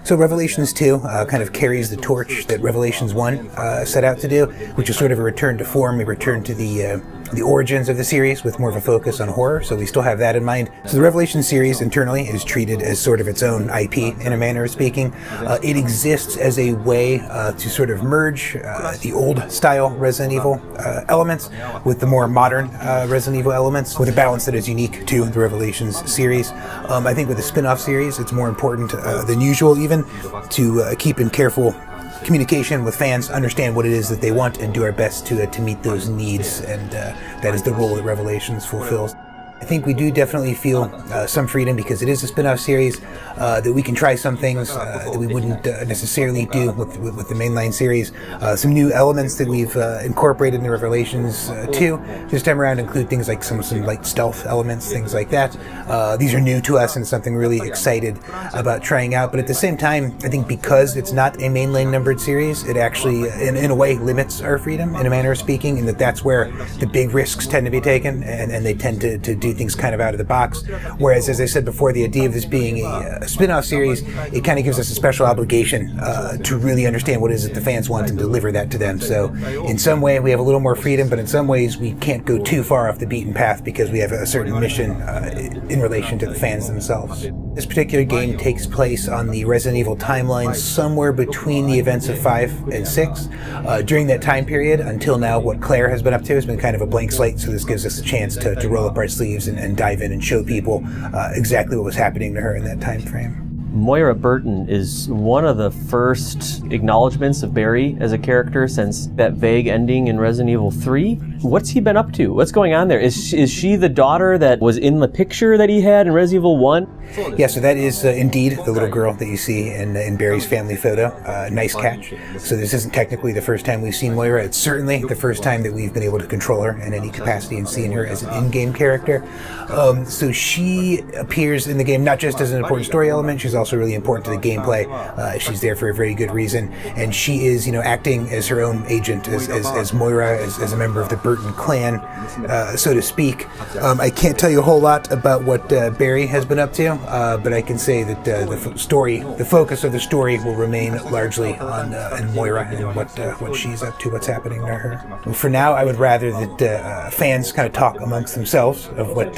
So Revelations 2 kind of carries the torch that Revelations 1 set out to do, which is sort of a return to form, a return to the origins of the series with more of a focus on horror, so we still have that in mind. So the Revelation series internally is treated as sort of its own IP, in a manner of speaking. It exists as a way to sort of merge the old-style Resident Evil elements with the more modern Resident Evil elements, with a balance that is unique to the Revelations series. I think with the spin-off series, it's more important than usual even to keep in careful communication with fans, understand what it is that they want, and do our best to meet those needs, and that is the role that Revelations fulfills. I think we do definitely feel some freedom, because it is a spin-off series, that we can try some things that we wouldn't necessarily do with the mainline series. Some new elements that we've incorporated in Revelations 2 this time around include things like some light stealth elements, things like that. These are new to us and something really excited about trying out, but at the same time, I think because it's not a mainline numbered series, it actually, in a way, limits our freedom, in a manner of speaking, in that that's where the big risks tend to be taken, and they tend to do things kind of out of the box. Whereas, as I said before, the idea of this being a spin-off series, it kind of gives us a special obligation to really understand what it is that the fans want and deliver that to them. So in some way we have a little more freedom, but in some ways we can't go too far off the beaten path because we have a certain mission in relation to the fans themselves. This particular game takes place on the Resident Evil timeline somewhere between the events of 5 and 6. During that time period, until now, what Claire has been up to has been kind of a blank slate, so this gives us a chance to roll up our sleeves and dive in and show people exactly what was happening to her in that time frame. Moira Burton is one of the first acknowledgments of Barry as a character since that vague ending in Resident Evil 3. What's he been up to? What's going on there? Is she the daughter that was in the picture that he had in Resident Evil 1? Yeah, so that is indeed the little girl that you see in Barry's family photo. Nice catch. So this isn't technically the first time we've seen Moira. It's certainly the first time that we've been able to control her in any capacity and seeing her as an in-game character. So she appears in the game not just as an important story element, she's also really important to the gameplay. She's there for a very good reason, and she is, acting as her own agent, as Moira, as a member of the Burton clan, so to speak. I can't tell you a whole lot about what Barry has been up to, but I can say that the focus of the story will remain largely on Moira and what she's up to, what's happening to her. Well, for now, I would rather that fans kind of talk amongst themselves of what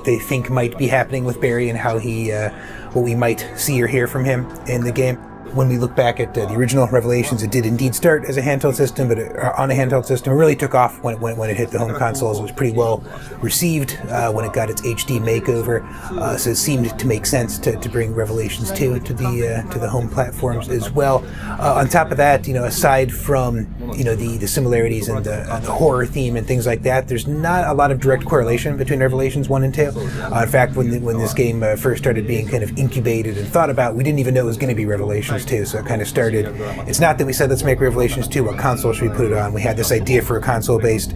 they think might be happening with Barry and how what we might see or hear from him in the game. When we look back at the original Revelations, it did indeed start as a handheld system, but on a handheld system. It really took off when it hit the home consoles. It was pretty well received when it got its HD makeover, so it seemed to make sense to bring Revelations 2 to the home platforms as well. On top of that, aside from the similarities and the horror theme and things like that, there's not a lot of direct correlation between Revelations 1 and 2. In fact, when this game first started being kind of incubated and thought about, we didn't even know it was going to be Revelations 2, so it kind of started. It's not that we said let's make Revelations 2, what console should we put it on? We had this idea for a console-based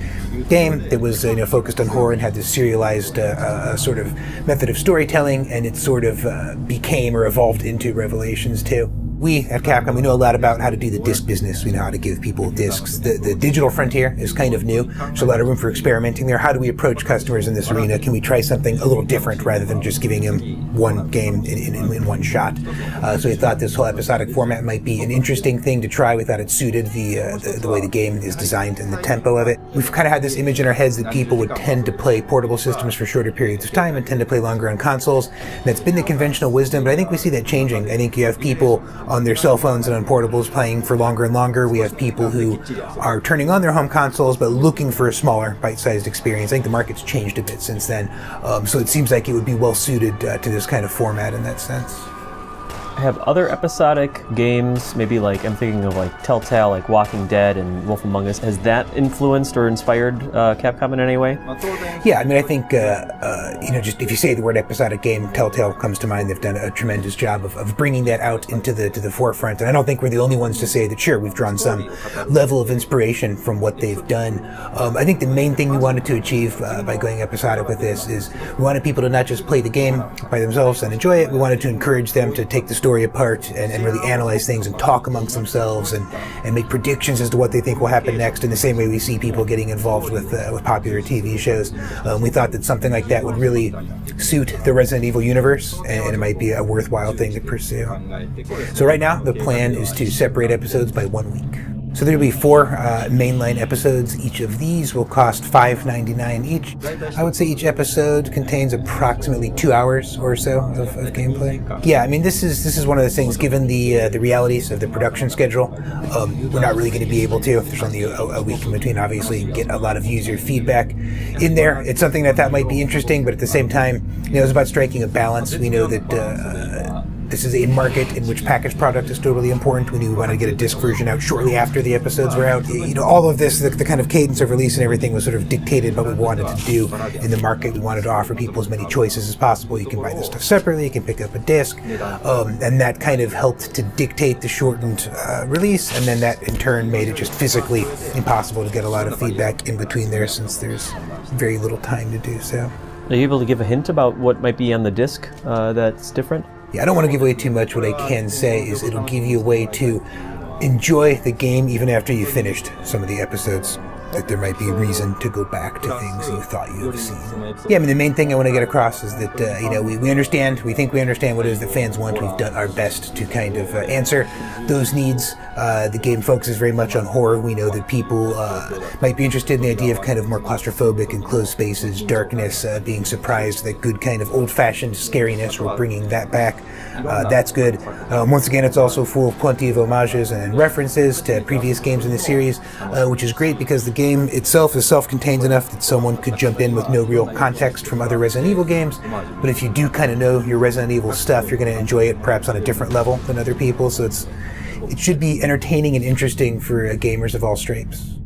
game that was focused on horror and had this serialized sort of method of storytelling, and it sort of became or evolved into Revelations 2. We at Capcom, we know a lot about how to do the disc business. We know how to give people discs. The digital frontier is kind of new. There's a lot of room for experimenting there. How do we approach customers in this arena? Can we try something a little different rather than just giving them one game in one shot? So we thought this whole episodic format might be an interesting thing to try. We thought it suited the way the game is designed and the tempo of it. We've kind of had this image in our heads that people would tend to play portable systems for shorter periods of time and tend to play longer on consoles. And that's been the conventional wisdom, but I think we see that changing. I think you have people on their cell phones and on portables playing for longer and longer. We have people who are turning on their home consoles but looking for a smaller, bite-sized experience. I think the market's changed a bit since then, so it seems like it would be well suited to this kind of format in that sense. Have other episodic games, maybe like I'm thinking of like Telltale, like Walking Dead and Wolf Among Us, has that influenced or inspired Capcom in any way? Yeah, I mean, I think just if you say the word episodic game, Telltale comes to mind. They've done a tremendous job of bringing that out into the forefront, and I don't think we're the only ones to say that. Sure, we've drawn some level of inspiration from what they've done. I think the main thing we wanted to achieve by going episodic with this is we wanted people to not just play the game by themselves and enjoy it. We wanted to encourage them to take the story story apart and really analyze things and talk amongst themselves and make predictions as to what they think will happen next, in the same way we see people getting involved with popular TV shows. We thought that something like that would really suit the Resident Evil universe, and it might be a worthwhile thing to pursue. So right now, the plan is to separate episodes by 1 week. So there'll be 4 mainline episodes. Each of these will cost $5.99 each. I would say each episode contains approximately 2 hours or so of gameplay. Yeah, I mean, this is one of those things, given the realities of the production schedule, we're not really going to be able to, if there's only a week in between, obviously, get a lot of user feedback in there. It's something that might be interesting, but at the same time, it's about striking a balance. We know that this is a market in which packaged product is still really important. We knew we wanted to get a disc version out shortly after the episodes were out. All of this, the kind of cadence of release and everything was sort of dictated by what we wanted to do in the market. We wanted to offer people as many choices as possible. You can buy this stuff separately, you can pick up a disc, and that kind of helped to dictate the shortened release, and then that in turn made it just physically impossible to get a lot of feedback in between there, since there's very little time to do so. Are you able to give a hint about what might be on the disc that's different? Yeah, I don't want to give away too much. What I can say is it'll give you a way to enjoy the game even after you've finished some of the episodes. That there might be a reason to go back to things you thought you had seen. Yeah, I mean, the main thing I want to get across is that, we think we understand what it is that fans want. We've done our best to kind of answer those needs. The game focuses very much on horror. We know that people might be interested in the idea of kind of more claustrophobic, enclosed spaces, darkness, being surprised, that good kind of old-fashioned scariness. We're bringing that back. That's good. Once again, it's also full of plenty of homages and references to previous games in the series, which is great because the game itself is self-contained enough that someone could jump in with no real context from other Resident Evil games. But if you do kind of know your Resident Evil stuff, you're going to enjoy it perhaps on a different level than other people. So it should be entertaining and interesting for gamers of all stripes.